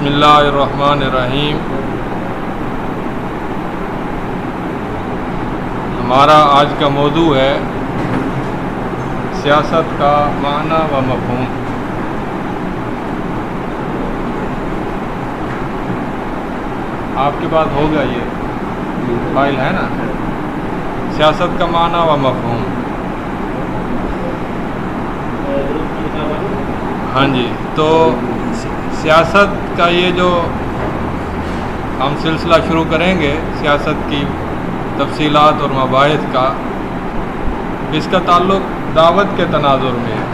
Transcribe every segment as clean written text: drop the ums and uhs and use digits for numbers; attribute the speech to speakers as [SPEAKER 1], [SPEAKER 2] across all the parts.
[SPEAKER 1] بسم اللہ الرحمن الرحیم۔ ہمارا آج کا موضوع ہے سیاست کا معنی و مفہوم۔ آپ کے پاس ہوگا یہ فائل ہے نا، سیاست کا معنی و مفہوم۔ ہاں جی، تو سیاست کا یہ جو ہم سلسلہ شروع کریں گے سیاست کی تفصیلات اور مباحث کا، اس کا تعلق دعوت کے تناظر میں ہے،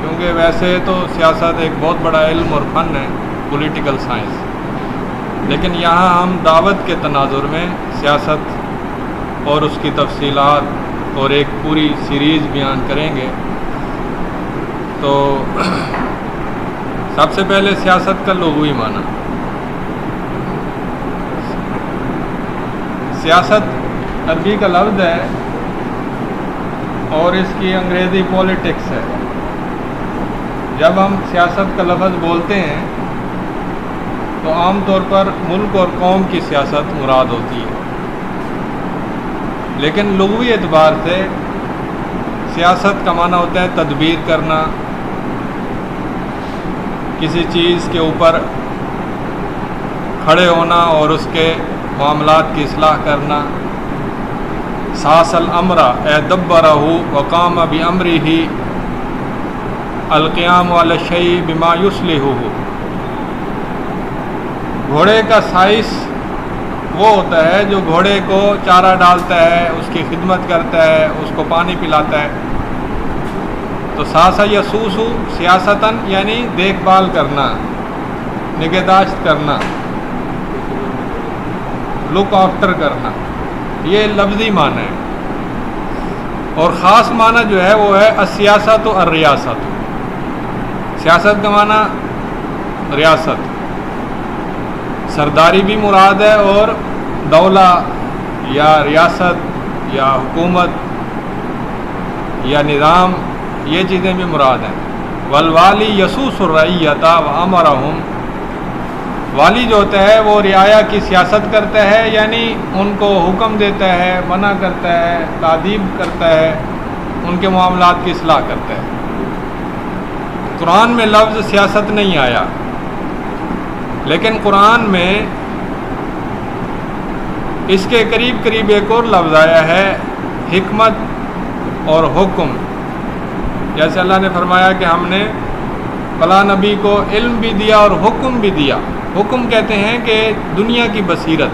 [SPEAKER 1] کیونکہ ویسے تو سیاست ایک بہت بڑا علم اور فن ہے، پولیٹیکل سائنس، لیکن یہاں ہم دعوت کے تناظر میں سیاست اور اس کی تفصیلات اور ایک پوری سیریز بیان کریں گے۔ تو سب سے پہلے سیاست کا لغوی معنی۔ سیاست عربی کا لفظ ہے اور اس کی انگریزی پولیٹکس ہے۔ جب ہم سیاست کا لفظ بولتے ہیں تو عام طور پر ملک اور قوم کی سیاست مراد ہوتی ہے، لیکن لغوی اعتبار سے سیاست کا معنی ہوتا ہے تدبیر کرنا، کسی چیز کے اوپر کھڑے ہونا اور اس کے معاملات کی اصلاح کرنا۔ ساس الامر اے دبرہ وقام بامرہ القیام علی الشیء بما یصلحہ۔ گھوڑے کا سائس وہ ہوتا ہے جو گھوڑے کو چارہ ڈالتا ہے، اس کی خدمت کرتا ہے، اس کو پانی پلاتا ہے۔ تو ساسا یسوس سیاستاً یعنی دیکھ بھال کرنا، نگہداشت کرنا، لک آفٹر کرنا، یہ لفظی معنی ہے۔ اور خاص معنی جو ہے وہ ہے السیاست و الریاست۔ سیاست کا معنی ریاست، سرداری بھی مراد ہے، اور دولہ یا ریاست یا حکومت یا نظام، یہ چیزیں بھی مراد ہیں۔ والوالی یسوس الرعیۃ وامرہم۔ والی جو ہوتا ہے وہ رعایا کی سیاست کرتا ہے، یعنی ان کو حکم دیتا ہے، منع کرتا ہے، تادیب کرتا ہے، ان کے معاملات کی اصلاح کرتا ہے۔ قرآن میں لفظ سیاست نہیں آیا، لیکن قرآن میں اس کے قریب قریب ایک اور لفظ آیا ہے، حکمت اور حکم۔ جیسے اللہ نے فرمایا کہ ہم نے فلاں نبی کو علم بھی دیا اور حکم بھی دیا۔ حکم کہتے ہیں کہ دنیا کی بصیرت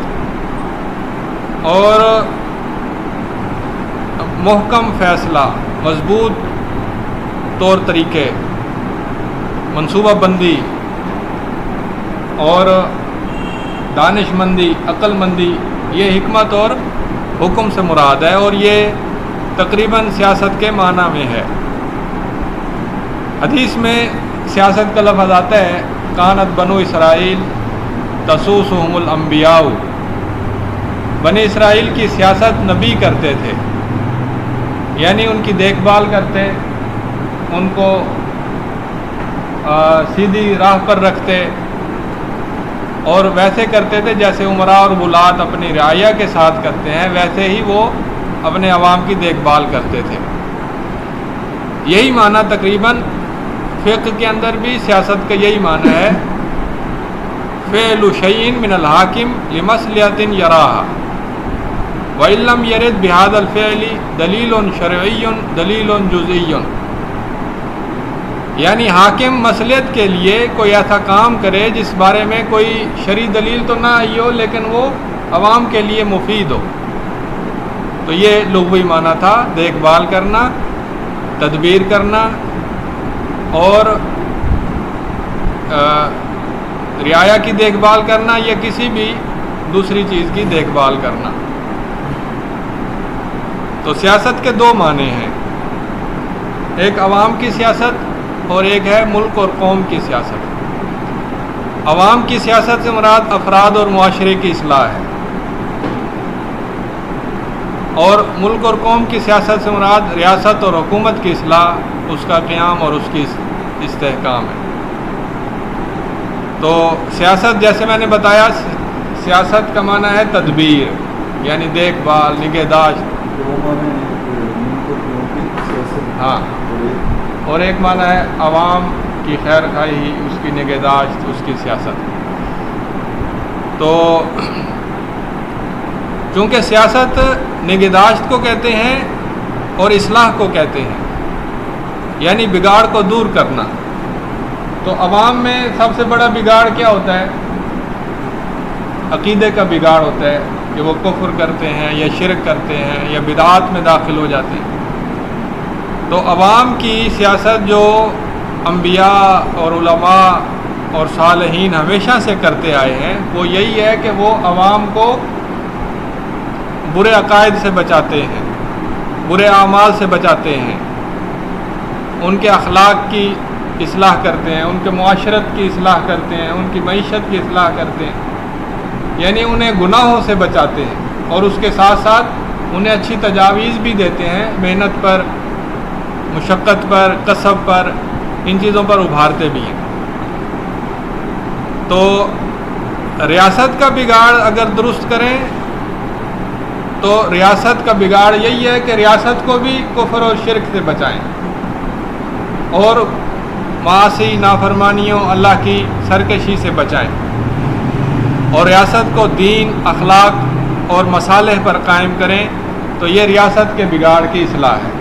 [SPEAKER 1] اور محکم فیصلہ، مضبوط طور طریقے، منصوبہ بندی اور دانش مندی، عقل مندی، یہ حکمت اور حکم سے مراد ہے، اور یہ تقریباً سیاست کے معنی میں ہے۔ حدیث میں سیاست کا لفظ آتا ہے، کانت بنو اسرائیل تسوسہم الانبیاء۔ بنی اسرائیل کی سیاست نبی کرتے تھے، یعنی ان کی دیکھ بھال کرتے، ان کو سیدھی راہ پر رکھتے، اور ویسے کرتے تھے جیسے عمراء اور ولاۃ اپنی رعایا کے ساتھ کرتے ہیں، ویسے ہی وہ اپنے عوام کی دیکھ بھال کرتے تھے۔ یہی معنی تقریباً فقہ کے اندر بھی سیاست کا یہی معنی ہے، فعل شیء من الحاکم لمصلحۃ یراھا وان لم یرد بہذا الفعل دلیل شرعی دلیل جزئی۔ یعنی حاکم مصلحت کے لیے کوئی ایسا کام کرے جس بارے میں کوئی شرعی دلیل تو نہ آئی ہو، لیکن وہ عوام کے لیے مفید ہو۔ تو یہ لغوی معنی تھا، دیکھ بھال کرنا، تدبیر کرنا اور رعایا کی دیکھ بھال کرنا، یا کسی بھی دوسری چیز کی دیکھ بھال کرنا۔ تو سیاست کے دو معنی ہیں، ایک عوام کی سیاست اور ایک ہے ملک اور قوم کی سیاست۔ عوام کی سیاست سے مراد افراد اور معاشرے کی اصلاح ہے، اور ملک اور قوم کی سیاست سے مراد ریاست اور حکومت کی اصلاح، اس کا قیام اور اس کی استحکام ہے۔ تو سیاست جیسے میں نے بتایا، سیاست کا معنی ہے تدبیر، یعنی دیکھ بھال، نگہداشت. ہاں، اور ایک معنی ہے عوام کی خیر خواہی، اس کی نگہداشت، اس کی سیاست. تو چونکہ سیاست نگہداشت کو کہتے ہیں اور اصلاح کو کہتے ہیں، یعنی بگاڑ کو دور کرنا. تو عوام میں سب سے بڑا بگاڑ کیا ہوتا ہے؟ عقیدے کا بگاڑ ہوتا ہے کہ وہ کفر کرتے ہیں یا شرک کرتے ہیں یا بدعات میں داخل ہو جاتے ہیں. تو عوام کی سیاست جو انبیاء اور علماء اور صالحین ہمیشہ سے کرتے آئے ہیں، وہ یہی ہے کہ وہ عوام کو برے عقائد سے بچاتے ہیں، برے اعمال سے بچاتے ہیں، ان کے اخلاق کی اصلاح کرتے ہیں، ان کے معاشرت کی اصلاح کرتے ہیں، ان کی معیشت کی اصلاح کرتے ہیں، یعنی انہیں گناہوں سے بچاتے ہیں، اور اس کے ساتھ ساتھ انہیں اچھی تجاویز بھی دیتے ہیں، محنت پر، مشقت پر، کسب پر، ان چیزوں پر ابھارتے بھی ہیں. تو ریاست کا بگاڑ اگر درست کریں تو ریاست کا بگاڑ یہی ہے کہ ریاست کو بھی کفر اور شرک سے بچائیں اور معاصی، نافرمانیوں، اللہ کی سرکشی سے بچائیں، اور ریاست کو دین، اخلاق اور مصالح پر قائم کریں. تو یہ ریاست کے بگاڑ کی اصلاح ہے.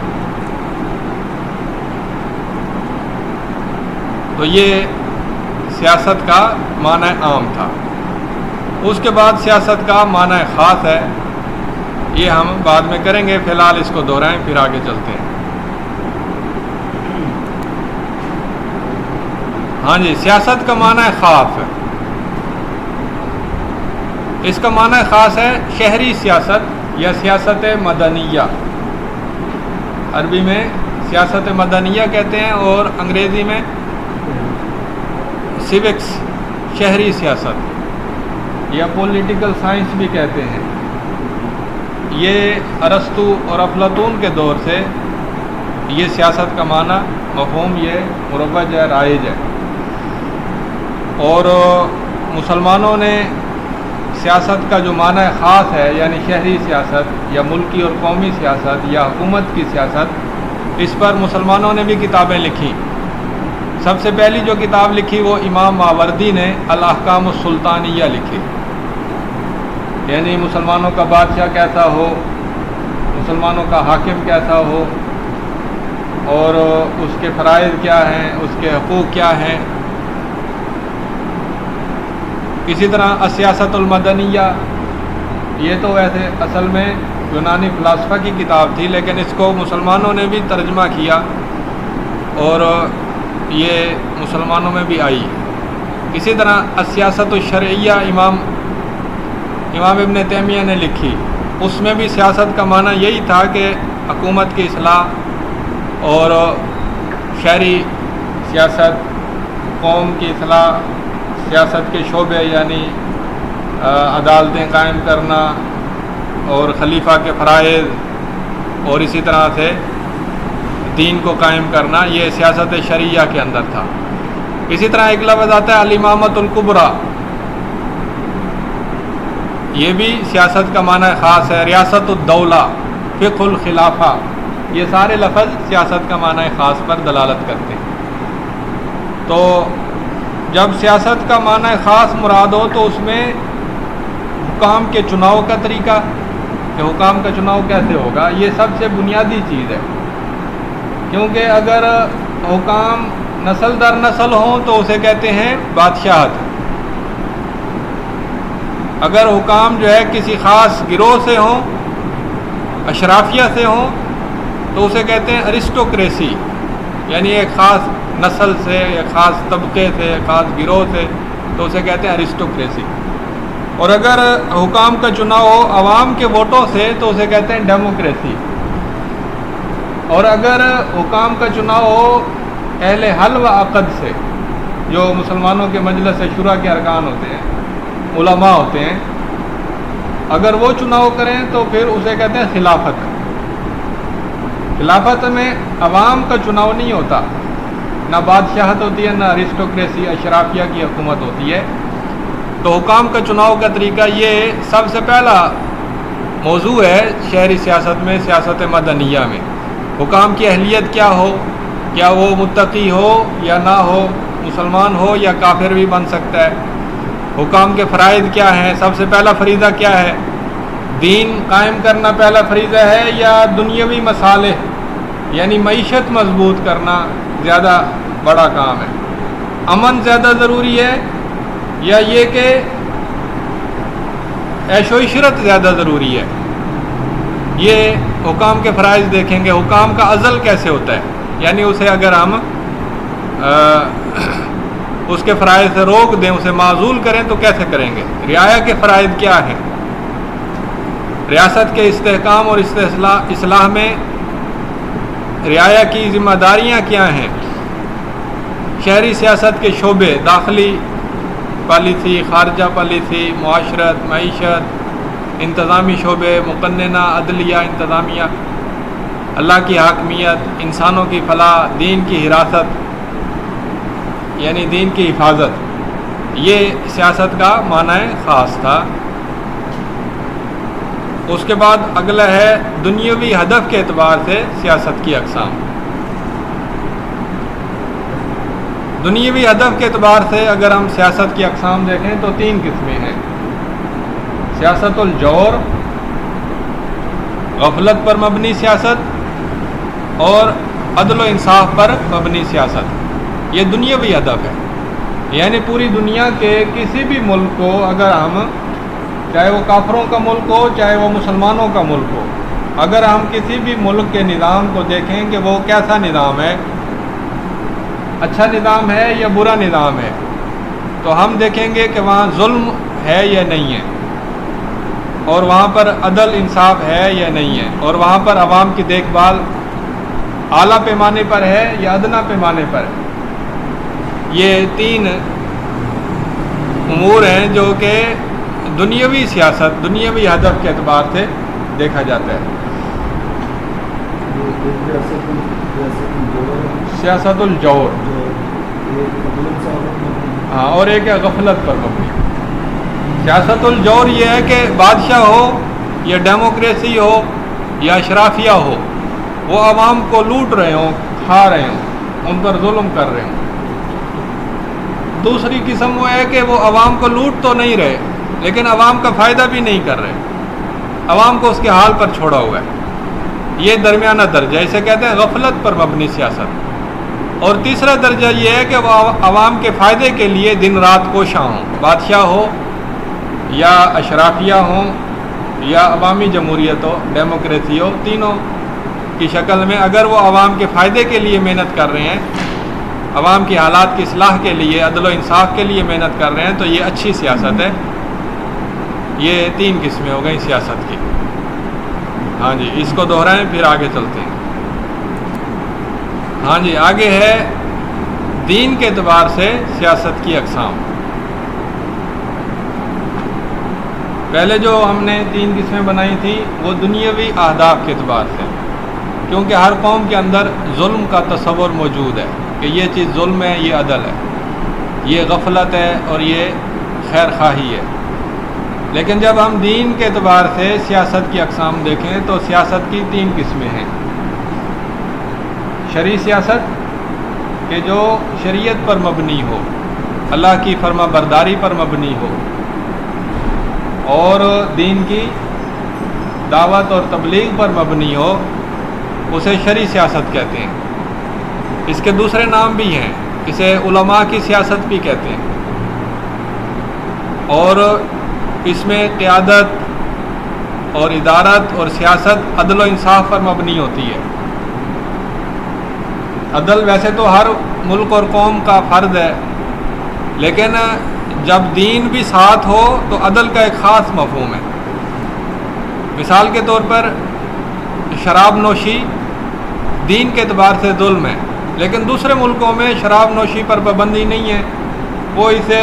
[SPEAKER 1] تو یہ سیاست کا معنی عام تھا. اس کے بعد سیاست کا معنی خاص ہے، یہ ہم بعد میں کریں گے، فی الحال اس کو دہرائیں پھر آگے چلتے ہیں. ہاں جی، سیاست کا معنی خاص ہے. اس کا معنی خاص ہے شہری سیاست یا سیاست مدنیہ. عربی میں سیاست مدنیہ کہتے ہیں اور انگریزی میں سیوکس، شہری سیاست یا پولیٹیکل سائنس بھی کہتے ہیں. یہ ارسطو اور افلاطون کے دور سے یہ سیاست کا معنی، مفہوم یہ مروج ہے، رائج ہے. اور مسلمانوں نے سیاست کا جو معنی خاص ہے، یعنی شہری سیاست یا ملکی اور قومی سیاست یا حکومت کی سیاست، اس پر مسلمانوں نے بھی کتابیں لکھی. سب سے پہلی جو کتاب لکھی وہ امام ماوردی نے الاحکام السلطانیہ لکھی، یعنی مسلمانوں کا بادشاہ کیسا ہو، مسلمانوں کا حاکم کیسا ہو، اور اس کے فرائض کیا ہیں، اس کے حقوق کیا ہیں. اسی طرح السیاست المدنیہ، یہ تو ویسے اصل میں یونانی فلاسفہ کی کتاب تھی، لیکن اس کو مسلمانوں نے بھی ترجمہ کیا اور یہ مسلمانوں میں بھی آئی. اسی طرح السیاست الشرعیہ امام ابن تیمیہ نے لکھی. اس میں بھی سیاست کا معنی یہی تھا کہ حکومت کی اصلاح اور شہری سیاست، قوم کی اصلاح، سیاست کے شعبے یعنی عدالتیں قائم کرنا اور خلیفہ کے فرائض اور اسی طرح سے دین کو قائم کرنا، یہ سیاست شرعیہ کے اندر تھا. اسی طرح ایک لفظ آتا ہے الامامۃ الکبریٰ، یہ بھی سیاست کا معنی خاص ہے. ریاست الدولہ، فقہ الخلافہ، یہ سارے لفظ سیاست کا معنی خاص پر دلالت کرتے ہیں. تو جب سیاست کا معنی خاص مراد ہو تو اس میں حکام کے چناؤ کا طریقہ، کہ حکام کا چناؤ کیسے ہوگا، یہ سب سے بنیادی چیز ہے. کیونکہ اگر حکام نسل در نسل ہوں تو اسے کہتے ہیں بادشاہت. اگر حکام جو ہے کسی خاص گروہ سے ہوں، اشرافیہ سے ہوں، تو اسے کہتے ہیں ارسٹوکریسی، یعنی ایک خاص نسل سے، ایک خاص طبقے سے، ایک خاص گروہ سے، تو اسے کہتے ہیں ارسٹوکریسی. اور اگر حکام کا چناؤ ہو عوام کے ووٹوں سے تو اسے کہتے ہیں ڈیموکریسی. اور اگر حکام کا چناؤ ہو اہل حل و عقد سے، جو مسلمانوں کے مجلس شورا کے ارکان ہوتے ہیں، علماء ہوتے ہیں، اگر وہ چناؤ کریں تو پھر اسے کہتے ہیں خلافت. خلافت میں عوام کا چناؤ نہیں ہوتا، نہ بادشاہت ہوتی ہے، نہ ارسٹوکریسی اشرافیہ کی حکومت ہوتی ہے۔ تو حکام کا چناؤ کا طریقہ یہ سب سے پہلا موضوع ہے شہری سیاست میں، سیاست مدنیہ میں۔ حکام کی اہلیت کیا ہو، کیا وہ متقی ہو یا نہ ہو، مسلمان ہو یا کافر بھی بن سکتا ہے۔ حکام کے فرائض کیا ہیں، سب سے پہلا فریضہ کیا ہے، دین قائم کرنا پہلا فریضہ ہے یا دنیاوی مصالح یعنی معیشت مضبوط کرنا زیادہ بڑا کام ہے، امن زیادہ ضروری ہے یا یہ کہ عیش و عشرت زیادہ ضروری ہے۔ یہ حکام کے فرائض دیکھیں گے۔ حکام کا عزل کیسے ہوتا ہے، یعنی اسے اگر ہم اس کے فرائض سے روک دیں، اسے معزول کریں تو کیسے کریں گے۔ رعایا کے فرائض کیا ہیں، ریاست کے استحکام اور اصلاح میں رعایا کی ذمہ داریاں کیا ہیں، شہری سیاست کے شعبے، داخلی پالیسی، خارجہ پالیسی، معاشرت، معیشت، انتظامی شعبے، مقننہ، عدلیہ، انتظامیہ، اللہ کی حاکمیت، انسانوں کی فلاح، دین کی حراست یعنی دین کی حفاظت، یہ سیاست کا معنی خاص تھا۔ اس کے بعد اگلا ہے دنیاوی ہدف کے اعتبار سے سیاست کی اقسام۔ دنیاوی ہدف کے اعتبار سے اگر ہم سیاست کی اقسام دیکھیں تو 3 قسمیں ہیں، سیاست الجور، غفلت پر مبنی سیاست اور عدل و انصاف پر مبنی سیاست۔ یہ دنیاوی ہدف ہے، یعنی پوری دنیا کے کسی بھی ملک کو اگر ہم، چاہے وہ کافروں کا ملک ہو چاہے وہ مسلمانوں کا ملک ہو، اگر ہم کسی بھی ملک کے نظام کو دیکھیں کہ وہ کیسا نظام ہے، اچھا نظام ہے یا برا نظام ہے، تو ہم دیکھیں گے کہ وہاں ظلم ہے یا نہیں ہے، اور وہاں پر عدل انصاف ہے یا نہیں ہے، اور وہاں پر عوام کی دیکھ بھال اعلیٰ پیمانے پر ہے یا ادنا پیمانے پر ہے۔ یہ 3 امور ہیں جو کہ دنیاوی سیاست، دنیاوی ہدف کے اعتبار سے دیکھا جاتا ہے۔ سیاست الجور، ہاں، اور ایک ہے غفلت پر مبنی۔ سیاست الجور یہ ہے کہ بادشاہ ہو یا ڈیموکریسی ہو یا اشرافیہ ہو، وہ عوام کو لوٹ رہے ہوں، کھا رہے ہوں، ان پر ظلم کر رہے ہوں۔ دوسری قسم وہ ہے کہ وہ عوام کو لوٹ تو نہیں رہے لیکن عوام کا فائدہ بھی نہیں کر رہے، عوام کو اس کے حال پر چھوڑا ہوا ہے۔ یہ درمیانہ درجہ، اسے کہتے ہیں غفلت پر مبنی سیاست۔ اور تیسرا درجہ یہ ہے کہ وہ عوام کے فائدے کے لیے دن رات کوشاں ہوں، بادشاہ ہو یا اشرافیہ ہوں یا عوامی جمہوریت ہو، ڈیموکریسی ہو، تینوں کی شکل میں اگر وہ عوام کے فائدے کے لیے محنت کر رہے ہیں، عوام کی حالات کی اصلاح کے لیے، عدل و انصاف کے لیے محنت کر رہے ہیں، تو یہ اچھی سیاست ہے۔ یہ 3 قسمیں ہو گئیں سیاست کی۔ ہاں جی، اس کو دہرائیں پھر آگے چلتے ہیں۔ ہاں جی، آگے ہے دین کے اعتبار سے سیاست کی اقسام۔ پہلے جو ہم نے 3 قسمیں بنائی تھی وہ دنیاوی اہداف کے اعتبار سے، کیونکہ ہر قوم کے اندر ظلم کا تصور موجود ہے کہ یہ چیز ظلم ہے، یہ عدل ہے، یہ غفلت ہے اور یہ خیر خواہی ہے۔ لیکن جب ہم دین کے اعتبار سے سیاست کی اقسام دیکھیں تو سیاست کی 3 قسمیں ہیں۔ شرعی سیاست کہ جو شریعت پر مبنی ہو، اللہ کی فرما برداری پر مبنی ہو، اور دین کی دعوت اور تبلیغ پر مبنی ہو، اسے شرعی سیاست کہتے ہیں۔ اس کے دوسرے نام بھی ہیں، اسے علماء کی سیاست بھی کہتے ہیں، اور اس میں قیادت اور ادارت اور سیاست عدل و انصاف پر مبنی ہوتی ہے۔ عدل ویسے تو ہر ملک اور قوم کا فرض ہے، لیکن جب دین بھی ساتھ ہو تو عدل کا ایک خاص مفہوم ہے۔ مثال کے طور پر شراب نوشی دین کے اعتبار سے ظلم ہے، لیکن دوسرے ملکوں میں شراب نوشی پر پابندی نہیں ہے، وہ اسے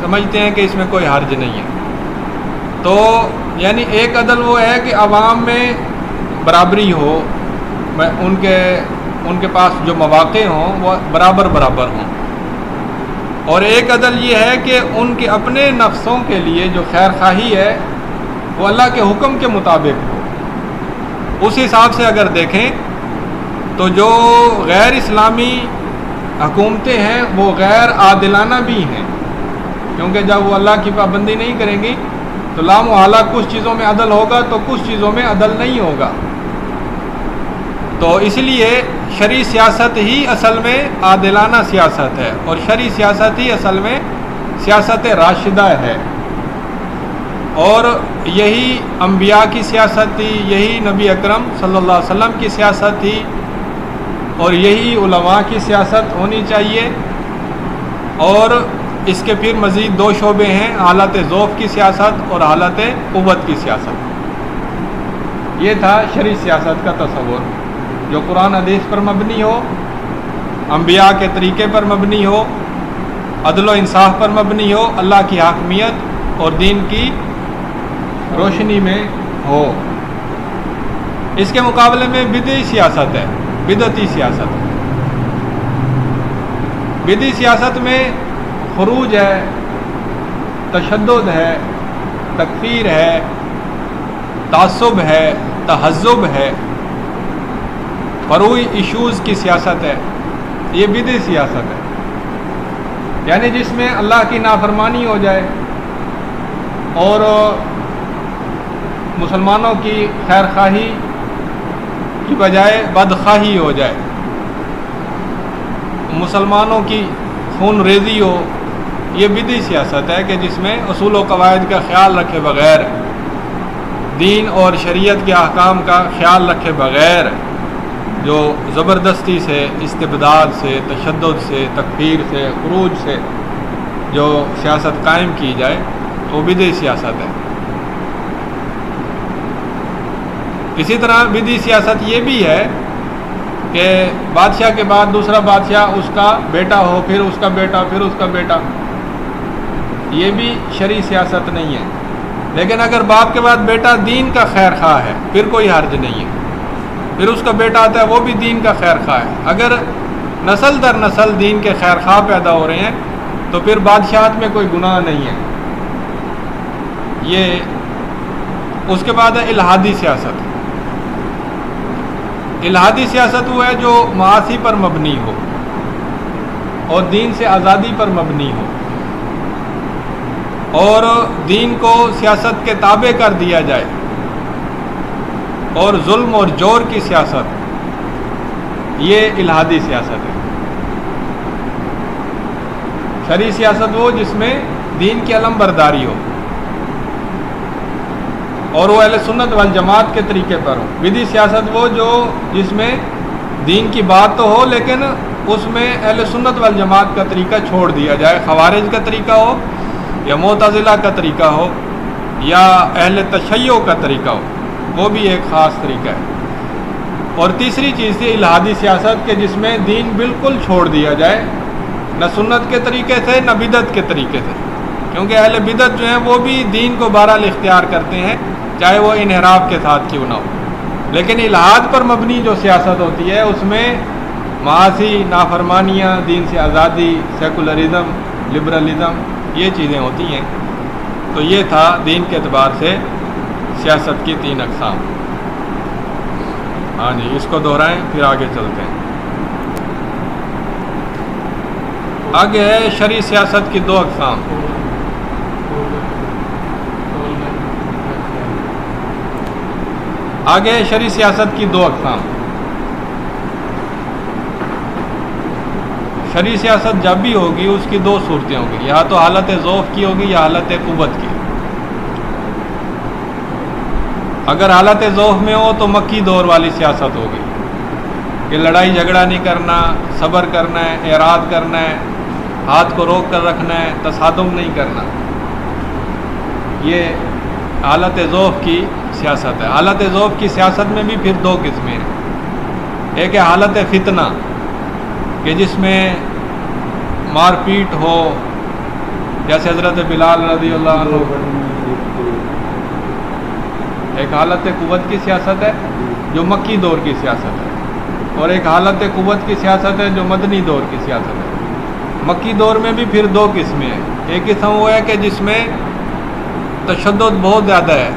[SPEAKER 1] سمجھتے ہیں کہ اس میں کوئی حرج نہیں ہے۔ تو یعنی ایک عدل وہ ہے کہ عوام میں برابری ہو، ان کے ان کے پاس جو مواقع ہوں وہ برابر برابر ہوں. اور ایک عدل یہ ہے کہ ان کے اپنے نفسوں کے لیے جو خیر خواہی ہے وہ اللہ کے حکم کے مطابق ہو. اس حساب سے اگر دیکھیں تو جو غیر اسلامی حکومتیں ہیں وہ غیر عادلانہ بھی ہیں، کیونکہ جب وہ اللہ کی پابندی نہیں کریں گی تو لا محالہ کچھ چیزوں میں عدل ہوگا تو کچھ چیزوں میں عدل نہیں ہوگا. تو اس لیے شرعی سیاست ہی اصل میں عادلانہ سیاست ہے، اور شرعی سیاست ہی اصل میں سیاست راشدہ ہے. اور یہی انبیاء کی سیاست تھی، یہی نبی اکرم صلی اللہ علیہ وسلم کی سیاست تھی، اور یہی علماء کی سیاست ہونی چاہیے. اور اس کے پھر مزید دو شعبے ہیں، حالت ذوف کی سیاست اور حالت قوت کی سیاست. یہ تھا شرعی سیاست کا تصور جو قرآن حدیث پر مبنی ہو، انبیاء کے طریقے پر مبنی ہو، عدل و انصاف پر مبنی ہو، اللہ کی حاکمیت اور دین کی روشنی میں ہو. اس کے مقابلے میں بدعی سیاست ہے، بدعتی سیاست. بدعی سیاست میں خروج ہے، تشدد ہے، تکفیر ہے، تعصب ہے، تہذب ہے، فروعی ایشوز کی سیاست ہے. یہ بدعی سیاست ہے، یعنی جس میں اللہ کی نافرمانی ہو جائے اور مسلمانوں کی خیر خواہی کی بجائے بدخواہی ہو جائے، مسلمانوں کی خون ریزی ہو. یہ بدعی سیاست ہے کہ جس میں اصول و قواعد کا خیال رکھے بغیر، دین اور شریعت کے احکام کا خیال رکھے بغیر جو زبردستی سے، استبداد سے، تشدد سے، تکفیر سے، خروج سے جو سیاست قائم کی جائے وہ بدعی سیاست ہے. اسی طرح بدعی سیاست یہ بھی ہے کہ بادشاہ کے بعد دوسرا بادشاہ، اس کا بیٹا ہو، پھر اس کا بیٹا، پھر اس کا بیٹا. یہ بھی شرعی سیاست نہیں ہے. لیکن اگر باپ کے بعد بیٹا دین کا خیر خواہ ہے پھر کوئی حرج نہیں ہے، پھر اس کا بیٹا آتا ہے وہ بھی دین کا خیر خواہ ہے. اگر نسل در نسل دین کے خیر خواہ پیدا ہو رہے ہیں تو پھر بادشاہت میں کوئی گناہ نہیں ہے. یہ اس کے بعد ہے الہادی سیاست. الہادی سیاست وہ ہے جو معاصی پر مبنی ہو اور دین سے آزادی پر مبنی ہو، اور دین کو سیاست کے تابع کر دیا جائے، اور ظلم اور جور کی سیاست، یہ الہادی سیاست ہے. شرعی سیاست وہ جس میں دین کی علم برداری ہو اور وہ اہل سنت والجماعت کے طریقے پر ہو. بدعی سیاست وہ جس میں دین کی بات تو ہو لیکن اس میں اہل سنت والجماعت کا طریقہ چھوڑ دیا جائے، خوارج کا طریقہ ہو یا معتزلہ کا طریقہ ہو یا اہل تشیع کا طریقہ ہو، وہ بھی ایک خاص طریقہ ہے. اور تیسری چیز تھی الہادی سیاست کہ جس میں دین بالکل چھوڑ دیا جائے، نہ سنت کے طریقے سے نہ بدعت کے طریقے سے، کیونکہ اہل بدعت جو ہیں وہ بھی دین کو بہرحال اختیار کرتے ہیں چاہے وہ انحراف کے ساتھ کیوں نہ ہو. لیکن الہاد پر مبنی جو سیاست ہوتی ہے اس میں معاصی، نافرمانیاں، دین سے آزادی، سیکولرزم، لبرلزم، یہ چیزیں ہوتی ہیں. تو یہ تھا دین کے اعتبار سے سیاست کی 3 اقسام. ہاں جی، اس کو دہرائیں پھر آگے چلتے ہیں. آگے ہے شرعی سیاست کی 2 اقسام. آگے شرعی سیاست کی 2 اقسام. شرعی سیاست جب بھی ہوگی اس کی 2 صورتیں ہوں گی، یا تو حالت ذوف کی ہوگی یا حالت قوت کی. اگر حالت ذوف میں ہو تو مکی دور والی سیاست ہوگی کہ لڑائی جھگڑا نہیں کرنا، صبر کرنا ہے، اعراض کرنا ہے، ہاتھ کو روک کر رکھنا ہے، تصادم نہیں کرنا. یہ حالت ذوف کی سیاست ہے. حالت ذوف کی سیاست میں بھی پھر 2 قسمیں ہیں. ایک ہے حالت فتنہ کہ جس میں مار پیٹ ہو، جیسے حضرت بلال رضی اللہ عنہ. ایک حالت قوت کی سیاست ہے جو مکی دور کی سیاست ہے. اور ایک حالت قوت کی سیاست ہے جو مدنی دور کی سیاست ہے۔ مکی دور میں بھی پھر دو قسمیں ہیں۔ ایک قسم وہ ہے کہ جس میں تشدد بہت زیادہ ہے،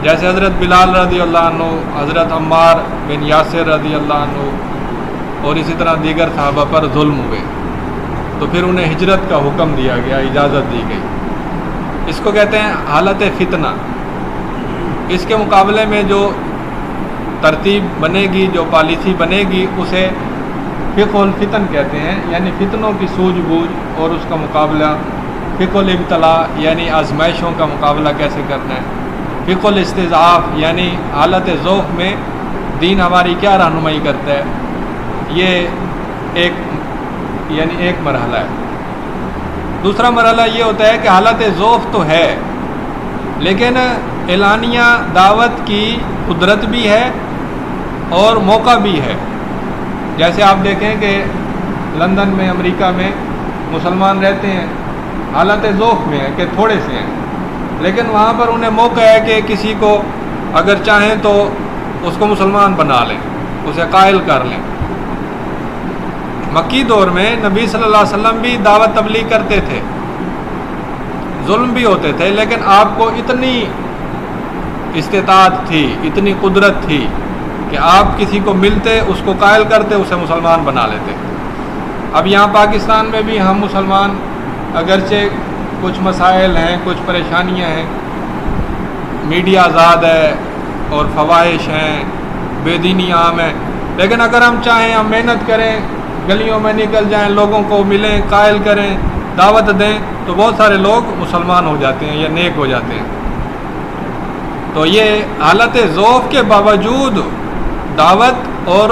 [SPEAKER 1] جیسے حضرت بلال رضی اللہ عنہ، حضرت عمار بن یاسر رضی اللہ عنہ، اور اسی طرح دیگر صحابہ پر ظلم ہوئے، تو پھر انہیں ہجرت کا حکم دیا گیا، اجازت دی گئی۔ اس کو کہتے ہیں حالت فتنہ۔ اس کے مقابلے میں جو ترتیب بنے گی، جو پالیسی بنے گی، اسے فقہ الفتن کہتے ہیں، یعنی فتنوں کی سوجھ بوجھ اور اس کا مقابلہ۔ فقہ الابتلاء یعنی آزمائشوں کا مقابلہ کیسے کرنا ہے۔ فقہ الاستضعاف یعنی حالت ضعف میں دین ہماری کیا رہنمائی کرتا ہے، یہ ایک مرحلہ ہے۔ دوسرا مرحلہ یہ ہوتا ہے کہ حالت ضعف تو ہے، لیکن اعلانیہ دعوت کی قدرت بھی ہے اور موقع بھی ہے۔ جیسے آپ دیکھیں کہ لندن میں، امریکہ میں مسلمان رہتے ہیں، حالت ضعف میں ہے کہ تھوڑے سے ہیں، لیکن وہاں پر انہیں موقع ہے کہ کسی کو اگر چاہیں تو اس کو مسلمان بنا لیں، اسے قائل کر لیں۔ مکی دور میں نبی صلی اللہ علیہ وسلم بھی دعوت تبلیغ کرتے تھے، ظلم بھی ہوتے تھے، لیکن آپ کو اتنی استطاعت تھی، اتنی قدرت تھی کہ آپ کسی کو ملتے، اس کو قائل کرتے، اسے مسلمان بنا لیتے۔ اب یہاں پاکستان میں بھی ہم مسلمان، اگرچہ کچھ مسائل ہیں، کچھ پریشانیاں ہیں، میڈیا آزاد ہے اور فواہش ہیں، بے دینی عام ہے، لیکن اگر ہم چاہیں، ہم محنت کریں، گلیوں میں نکل جائیں، لوگوں کو ملیں، قائل کریں، دعوت دیں، تو بہت سارے لوگ مسلمان ہو جاتے ہیں یا نیک ہو جاتے ہیں۔ تو یہ حالت ضعف کے باوجود دعوت اور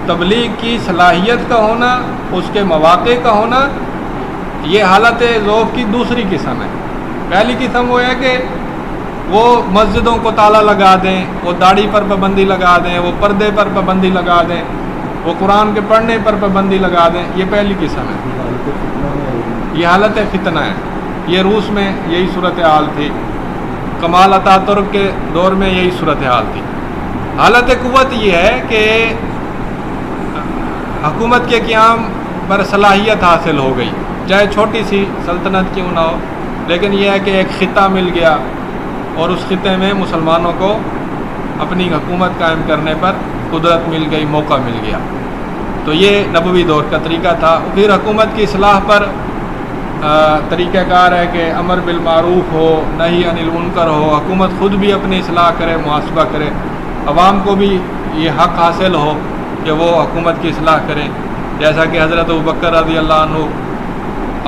[SPEAKER 1] تبلیغ کی صلاحیت کا ہونا، اس کے مواقع کا ہونا، یہ حالت ضعف کی دوسری قسم ہے۔ پہلی قسم وہ ہے کہ وہ مسجدوں کو تالا لگا دیں، وہ داڑھی پر پابندی لگا دیں، وہ پردے پر پابندی لگا دیں، وہ قرآن کے پڑھنے پر پابندی لگا دیں، یہ پہلی قسم ہے، یہ حالت فتنہ ہے۔ یہ روس میں یہی صورتحال تھی، کمال اتاترک کے دور میں یہی صورتحال تھی۔ حالت قوت یہ ہے کہ حکومت کے قیام پر صلاحیت حاصل ہو گئی، چاہے چھوٹی سی سلطنت کیوں نہ ہو، لیکن یہ ہے کہ ایک خطہ مل گیا اور اس خطے میں مسلمانوں کو اپنی حکومت قائم کرنے پر قدرت مل گئی، موقع مل گیا۔ تو یہ نبوی دور کا طریقہ تھا۔ پھر حکومت کی اصلاح پر طریقہ کار ہے کہ امر بالمعروف ہو، نہی عن المنکر ہو، حکومت خود بھی اپنی اصلاح کرے، محاسبہ کرے، عوام کو بھی یہ حق حاصل ہو کہ وہ حکومت کی اصلاح کریں، جیسا کہ حضرت ابوبکر رضی اللہ عنہ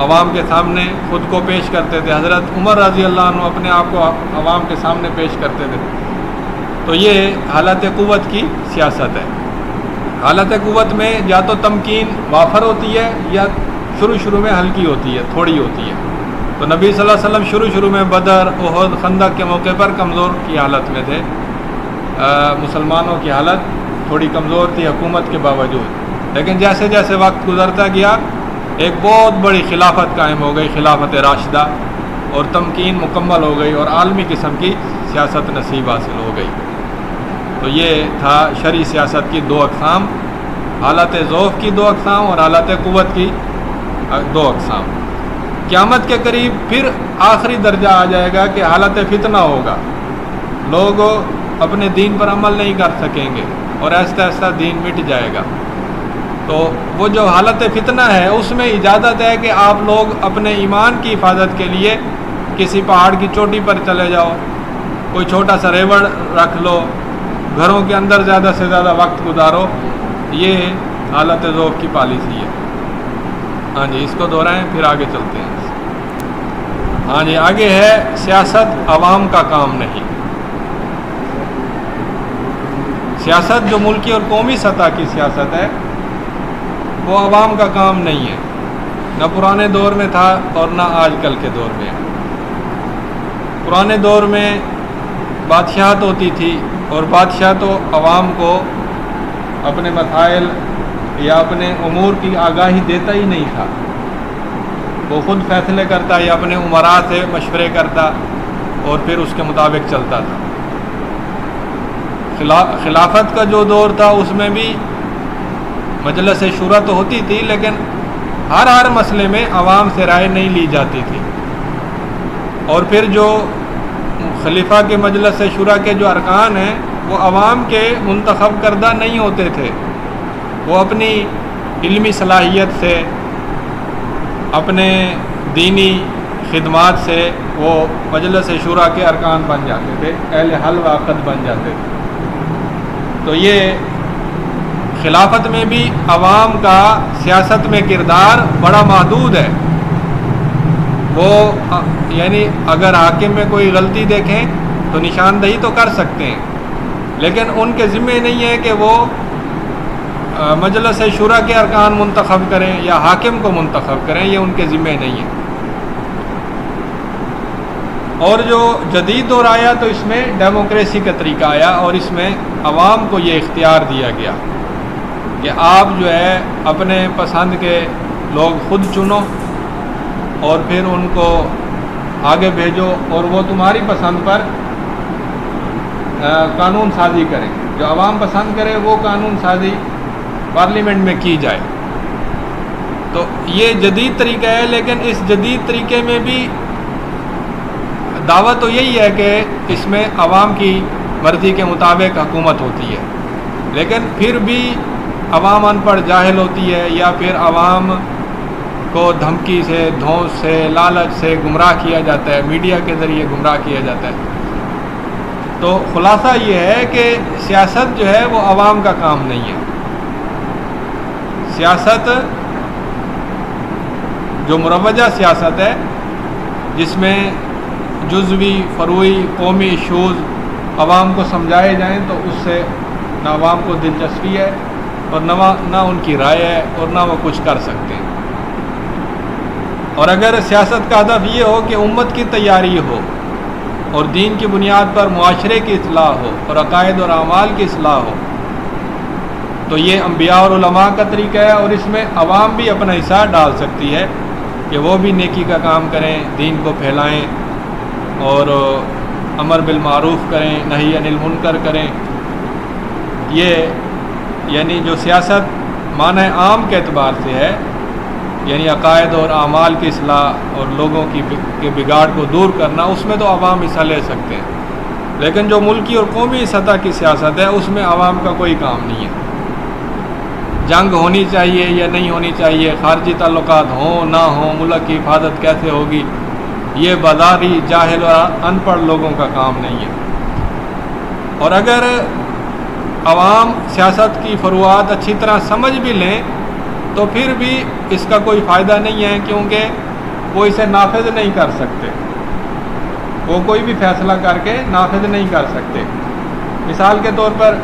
[SPEAKER 1] عوام کے سامنے خود کو پیش کرتے تھے، حضرت عمر رضی اللہ عنہ اپنے آپ کو عوام کے سامنے پیش کرتے تھے۔ تو یہ حالت قوت کی سیاست ہے۔ حالت قوت میں یا تو تمکین وافر ہوتی ہے یا شروع میں ہلکی ہوتی ہے، تھوڑی ہوتی ہے۔ تو نبی صلی اللہ علیہ وسلم شروع میں بدر، احد، خندق کے موقع پر کمزور کی حالت میں تھے، مسلمانوں کی حالت تھوڑی کمزور تھی حکومت کے باوجود، لیکن جیسے جیسے وقت گزرتا گیا ایک بہت بڑی خلافت قائم ہو گئی، خلافت راشدہ، اور تمکین مکمل ہو گئی اور عالمی قسم کی سیاست نصیب حاصل ہو گئی۔ تو یہ تھا شرعی سیاست کی دو اقسام، حالت ضعف کی دو اقسام اور حالت قوت کی دو اقسام۔ قیامت کے قریب پھر آخری درجہ آ جائے گا کہ حالت فتنہ ہوگا، لوگ اپنے دین پر عمل نہیں کر سکیں گے اور آہستہ آہستہ دین مٹ جائے گا۔ تو وہ جو حالت فتنہ ہے اس میں اجازت ہے کہ آپ لوگ اپنے ایمان کی حفاظت کے لیے کسی پہاڑ کی چوٹی پر چلے جاؤ، کوئی چھوٹا سا ریوڑ رکھ لو، گھروں کے اندر زیادہ سے زیادہ وقت گزارو، یہ حالت ذوق کی پالیسی ہے۔ ہاں جی، اس کو دہرائیں پھر آگے چلتے ہیں۔ ہاں جی، آگے ہے سیاست عوام کا کام نہیں۔ سیاست جو ملکی اور قومی سطح کی سیاست ہے وہ عوام کا کام نہیں ہے، نہ پرانے دور میں تھا اور نہ آج کل کے دور میں۔ پرانے دور میں بادشاہت ہوتی تھی اور بادشاہ تو عوام کو اپنے مسائل یا اپنے امور کی آگاہی دیتا ہی نہیں تھا، وہ خود فیصلے کرتا یا اپنے امراء سے مشورے کرتا اور پھر اس کے مطابق چلتا تھا۔ خلافت کا جو دور تھا اس میں بھی مجلس شورا تو ہوتی تھی، لیکن ہر مسئلے میں عوام سے رائے نہیں لی جاتی تھی. اور پھر جو خلیفہ کے مجلس شورا کے جو ارکان ہیں وہ عوام کے منتخب کردہ نہیں ہوتے تھے، وہ اپنی علمی صلاحیت سے، اپنے دینی خدمات سے وہ مجلس شورا کے ارکان بن جاتے تھے، اہل حل و عقد بن جاتے تھے. تو یہ خلافت میں بھی عوام کا سیاست میں کردار بڑا محدود ہے. وہ یعنی اگر حاکم میں کوئی غلطی دیکھیں تو نشاندہی تو کر سکتے ہیں، لیکن ان کے ذمہ نہیں ہے کہ وہ مجلس شورا کے ارکان منتخب کریں یا حاکم کو منتخب کریں، یہ ان کے ذمہ نہیں ہے. اور جو جدید دور آیا تو اس میں ڈیموکریسی کا طریقہ آیا، اور اس میں عوام کو یہ اختیار دیا گیا کہ آپ جو ہے اپنے پسند کے لوگ خود چنو اور پھر ان کو آگے بھیجو، اور وہ تمہاری پسند پر قانون سازی کریں. جو عوام پسند کرے وہ قانون سازی پارلیمنٹ میں کی جائے. تو یہ جدید طریقہ ہے، لیکن اس جدید طریقے میں بھی دعویٰ تو یہی ہے کہ اس میں عوام کی مرضی کے مطابق حکومت ہوتی ہے، لیکن پھر بھی عوام ان پڑھ جاہل ہوتی ہے، یا پھر عوام کو دھمکی سے، دھونس سے، لالچ سے گمراہ کیا جاتا ہے، میڈیا کے ذریعے گمراہ کیا جاتا ہے. تو خلاصہ یہ ہے کہ سیاست جو ہے وہ عوام کا کام نہیں ہے. سیاست جو مروجہ سیاست ہے، جس میں جزوی، فروعی، قومی ایشوز عوام کو سمجھائے جائیں، تو اس سے نہ عوام کو دلچسپی ہے اور نہ ان کی رائے ہے، اور نہ وہ کچھ کر سکتے ہیں. اور اگر سیاست کا ہدف یہ ہو کہ امت کی تیاری ہو اور دین کی بنیاد پر معاشرے کی اصلاح ہو اور عقائد اور اعمال کی اصلاح ہو، تو یہ انبیاء اور علماء کا طریقہ ہے. اور اس میں عوام بھی اپنا حصہ ڈال سکتی ہے کہ وہ بھی نیکی کا کام کریں، دین کو پھیلائیں اور امر بالمعروف کریں، نہی عن المنکر کریں. یہ یعنی جو سیاست معنی عام کے اعتبار سے ہے، یعنی عقائد اور اعمال کی اصلاح اور لوگوں کے بگاڑ کو دور کرنا، اس میں تو عوام حصہ لے سکتے ہیں. لیکن جو ملکی اور قومی سطح کی سیاست ہے، اس میں عوام کا کوئی کام نہیں ہے. جنگ ہونی چاہیے یا نہیں ہونی چاہیے، خارجی تعلقات ہوں نہ ہوں، ملک کی حفاظت کیسے ہوگی، یہ بازاری جاہل اور ان پڑھ لوگوں کا کام نہیں ہے. اور اگر عوام سیاست کی فروعات اچھی طرح سمجھ بھی لیں تو پھر بھی اس کا کوئی فائدہ نہیں ہے، کیونکہ وہ اسے نافذ نہیں کر سکتے. وہ کوئی بھی فیصلہ کر کے نافذ نہیں کر سکتے. مثال کے طور پر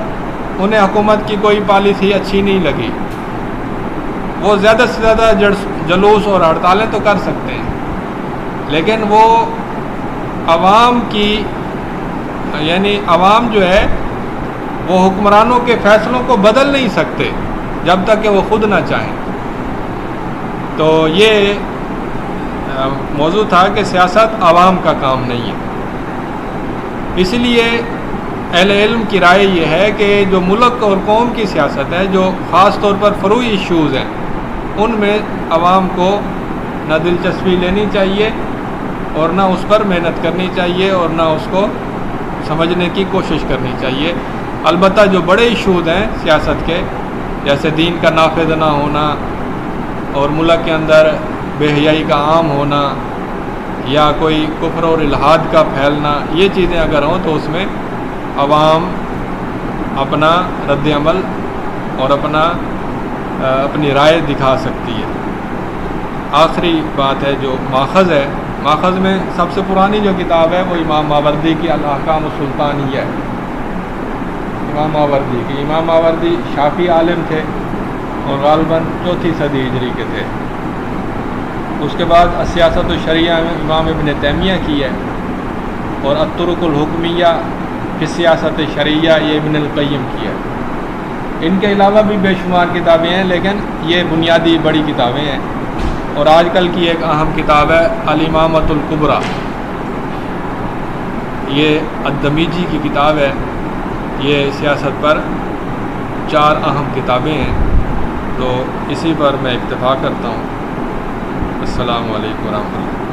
[SPEAKER 1] انہیں حکومت کی کوئی پالیسی اچھی نہیں لگی، وہ زیادہ سے زیادہ جلوس اور ہڑتالیں تو کر سکتے ہیں، لیکن وہ عوام کی یعنی عوام جو ہے وہ حکمرانوں کے فیصلوں کو بدل نہیں سکتے جب تک کہ وہ خود نہ چاہیں. تو یہ موضوع تھا کہ سیاست عوام کا کام نہیں ہے. اس لیے اہل علم کی رائے یہ ہے کہ جو ملک اور قوم کی سیاست ہے، جو خاص طور پر فروعی ایشوز ہیں، ان میں عوام کو نہ دلچسپی لینی چاہیے اور نہ اس پر محنت کرنی چاہیے اور نہ اس کو سمجھنے کی کوشش کرنی چاہیے. البتہ جو بڑے ایشوز ہیں سیاست کے، جیسے دین کا نافذ نہ ہونا اور ملک کے اندر بے حیائی کا عام ہونا یا کوئی کفر اور الحاد کا پھیلنا، یہ چیزیں اگر ہوں تو اس میں عوام اپنا رد عمل اور اپنی رائے دکھا سکتی ہے. آخری بات ہے جو ماخذ ہے، ماخذ میں سب سے پرانی جو کتاب ہے وہ امام ماوردی کی الاحکام السلطانیہ ہے. امام ماوردی کی، امام ماوردی شافعی عالم تھے اور غالباً 4 صدی ہجری کے تھے. اس کے بعد السیاست الشرعیہ میں امام ابن تیمیہ کی ہے، اور الطرق الحکمیہ فی سیاست شرعیہ یہ ابن القیم کی ہے. ان کے علاوہ بھی بے شمار کتابیں ہیں، لیکن یہ بنیادی بڑی کتابیں ہیں. اور آج کل کی ایک اہم کتاب ہے الامامۃ الکبریٰ، یہ الدمیجی کی کتاب ہے. یہ سیاست پر 4 اہم کتابیں ہیں، تو اسی پر میں اکتفا کرتا ہوں۔ السلام علیکم ورحمۃ اللہ۔